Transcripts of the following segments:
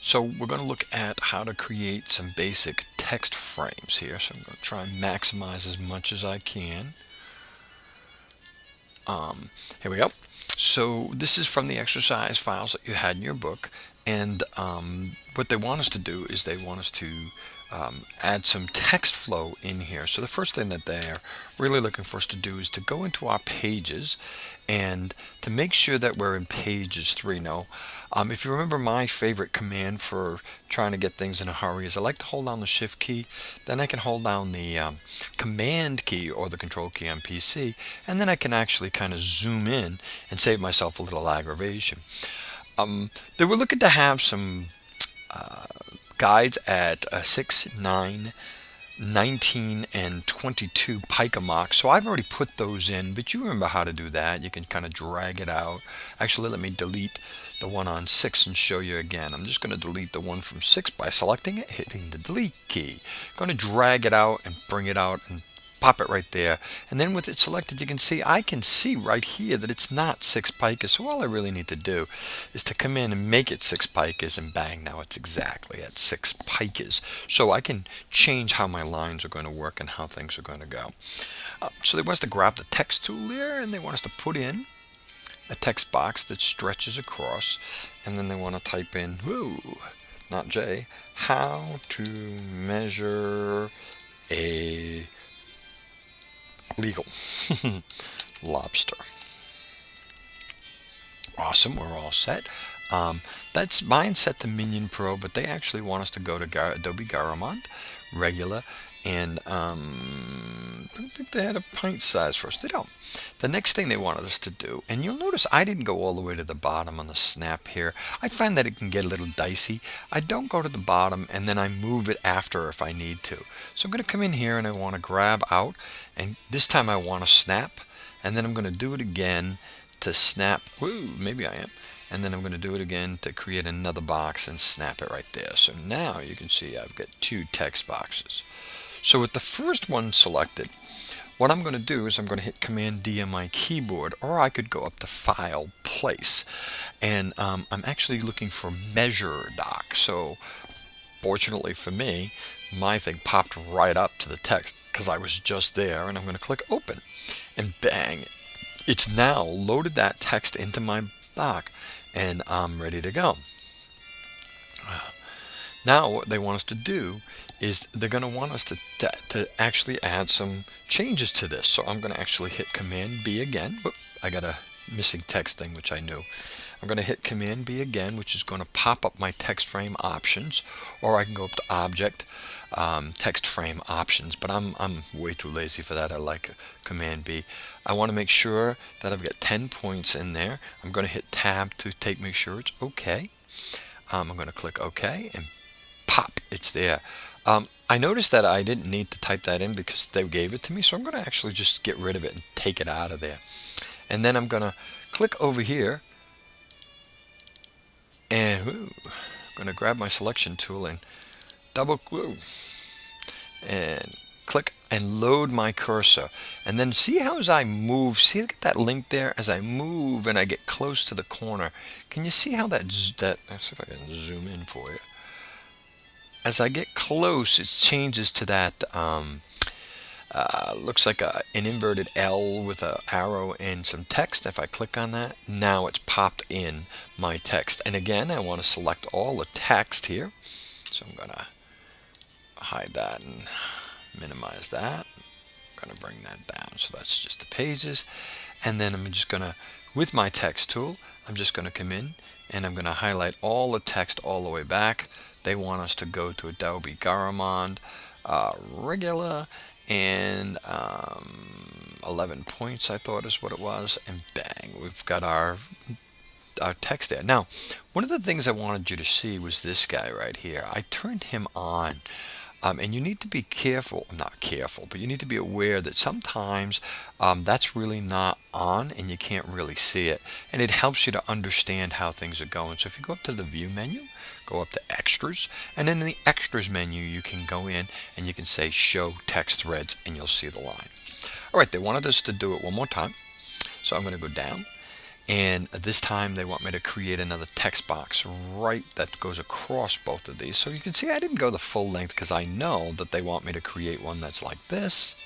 So we're going to look at how to create some basic text frames here. So I'm going to try and maximize as much as I can. Here we go. So this is from the exercise files that you had in your book. And what they want us to do is they want us to add some text flow in here. So the first thing that they're really looking for us to do is to go into our pages and to make sure that we're in pages 3. Now, if you remember, my favorite command for trying to get things in a hurry is I like to hold down the shift key, then I can hold down the command key or the control key on PC, and then I can actually kind of zoom in and save myself a little aggravation. They were looking to have some guides at 6, 9, 19, and 22 pica marks. So I've already put those in, but you remember how to do that. You can kind of drag it out. Actually, let me delete the one on 6 and show you again. I'm just going to delete the one from 6 by selecting it, hitting the delete key. I'm going to drag it out and bring it out and pop it right there. And then with it selected, you can see, I can see right here that it's not 6 picas. So all I really need to do is to come in and make it 6 picas, and bang, now it's exactly at 6 picas. So I can change how my lines are going to work and how things are going to go. So they want us to grab the text tool there, and they want us to put in a text box that stretches across, and then they want to type in, whoo, not J, how to measure a legal lobster. Awesome, we're all set. That's mine set to Minion Pro, but they actually want us to go to Adobe Garamond, regular, and I don't think they had a pint size for us. They don't. The next thing they wanted us to do, and you'll notice I didn't go all the way to the bottom on the snap here. I find that it can get a little dicey. I don't go to the bottom and then I move it after if I need to. So I'm going to come in here and I want to grab out, and this time I want to snap, and then I'm going to do it again to snap. Woo, maybe I am. And then I'm going to do it again to create another box and snap it right there. So now you can see I've got 2 text boxes. So with the first one selected, what I'm going to do is I'm going to hit Command D on my keyboard, or I could go up to File, Place, and I'm actually looking for Measure Doc. So fortunately for me, my thing popped right up to the text because I was just there, and I'm going to click Open, and bang, it's now loaded that text into my doc, and I'm ready to go. Now what they want us to do is they're going to want us to actually add some changes to this. So I'm going to actually hit Command B again. Whoop, I got a missing text thing, which I knew. I'm going to hit Command B again, which is going to pop up my text frame options, or I can go up to Object, Text Frame Options, but I'm way too lazy for that. I like Command B. I want to make sure that I've got 10 points in there. I'm going to hit Tab to make sure it's okay. I'm going to click OK, and pop, it's there. I noticed that I didn't need to type that in because they gave it to me, so I'm going to actually just get rid of it and take it out of there. And then I'm going to click over here, and I'm going to grab my selection tool and double glue and click and load my cursor. And then see how as I move, see, look at that link there, as I move and I get close to the corner. Can you see how let's see if I can zoom in for you. As I get close, it changes to that, looks like an inverted L with an arrow and some text. If I click on that, now it's popped in my text. And again, I want to select all the text here. So I'm going to hide that and minimize that. I'm going to bring that down. So that's just the pages. And then I'm just going to, with my text tool, I'm just going to come in and I'm going to highlight all the text all the way back. They want us to go to Adobe Garamond, regular, and 11 points I thought is what it was, and bang, we've got our text there. Now, one of the things I wanted you to see was this guy right here. I turned him on. And you need to be careful, not careful, but you need to be aware that sometimes that's really not on and you can't really see it. And it helps you to understand how things are going. So if you go up to the View menu, go up to Extras, and then in the Extras menu you can go in and you can say Show Text Threads, and you'll see the line. All right, they wanted us to do it one more time. So I'm going to go down, And this time they want me to create another text box right that goes across both of these. So you can see I didn't go the full length because I know that they want me to create one that's like this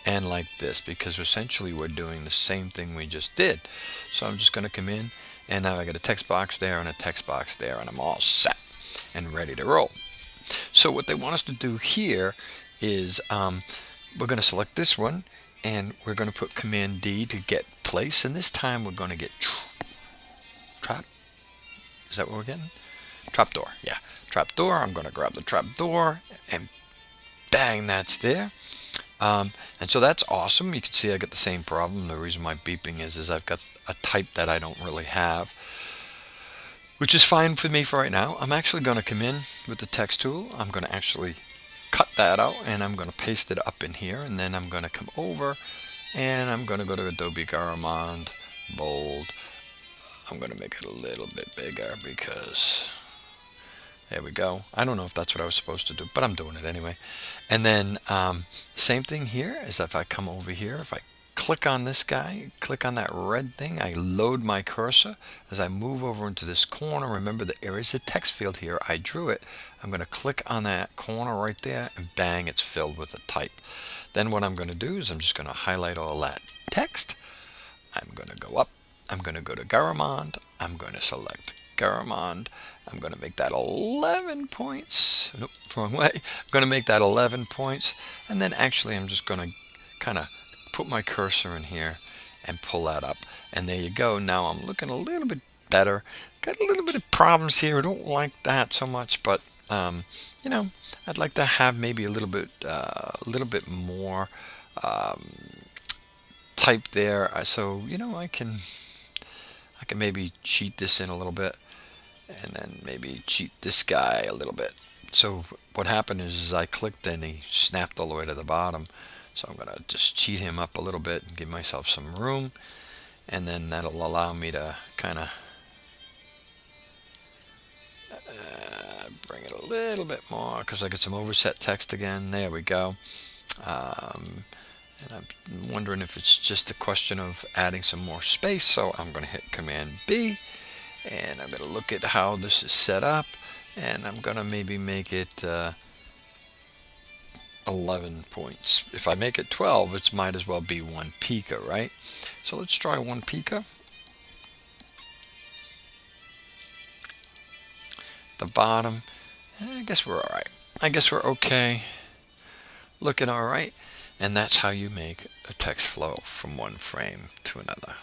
and like this, because essentially we're doing the same thing we just did. So I'm just going to come in, and now I got a text box there and a text box there, and I'm all set and ready to roll. So what they want us to do here is we're going to select this one, and we're going to put Command D to get place, and this time we're going to get trap. Is that what we're getting? Trapdoor. Yeah, trapdoor. I'm going to grab the trapdoor, and bang, that's there. And so that's awesome. You can see I got the same problem. The reason my beeping is I've got a type that I don't really have, which is fine for me for right now. I'm actually going to come in with the text tool. I'm going to actually cut that out, and I'm going to paste it up in here, and then I'm going to come over and I'm going to go to Adobe Garamond, bold. I'm going to make it a little bit bigger because there we go. I don't know if that's what I was supposed to do, but I'm doing it anyway. And then same thing here is if I come over here, if I click on this guy, click on that red thing, I load my cursor. As I move over into this corner, remember there is a text field here. I drew it. I'm going to click on that corner right there, and bang, it's filled with a type. Then what I'm going to do is I'm just going to highlight all that text. I'm going to go up. I'm going to go to Garamond. I'm going to select Garamond. I'm going to make that 11 points. Nope, wrong way. I'm going to make that 11 points. And then actually I'm just going to kind of put my cursor in here and pull that up. And there you go. Now I'm looking a little bit better. Got a little bit of problems here. I don't like that so much, but you know, I'd like to have maybe a little bit more type there. So you know, I can maybe cheat this in a little bit, and then maybe cheat this guy a little bit. So what happened is I clicked and he snapped all the way to the bottom. So I'm gonna just cheat him up a little bit and give myself some room, and then that'll allow me to kind of bring it a little bit more because I got some overset text again. There we go. And I'm wondering if it's just a question of adding some more space. So I'm going to hit Command B, and I'm going to look at how this is set up, and I'm going to maybe make it 11 points. If I make it 12, it might as well be 1 pica, right? So let's try 1 pica. The bottom, I guess we're all right. I guess we're okay. Looking all right. And that's how you make a text flow from one frame to another.